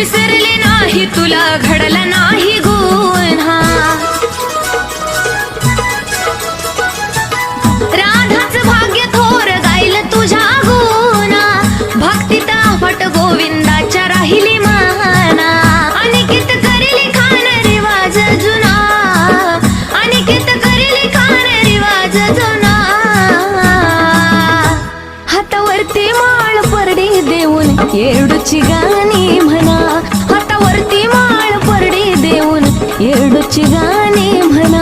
विसरले नाही तुला घडला नाही गुन्हा राधाच भाग्य थोर गाईल तुझ्या गुणा भक्तीत आहट गोविंदाच्या राहिली माना अनिकेत करेली खान रिवाज जुना अनिकेत करेली खान रिवाज जुना हातावरती माळ परडी देऊन येडूची गाणी म्हणा हातावरती माळ परडी देऊन येडूची गाणी म्हणा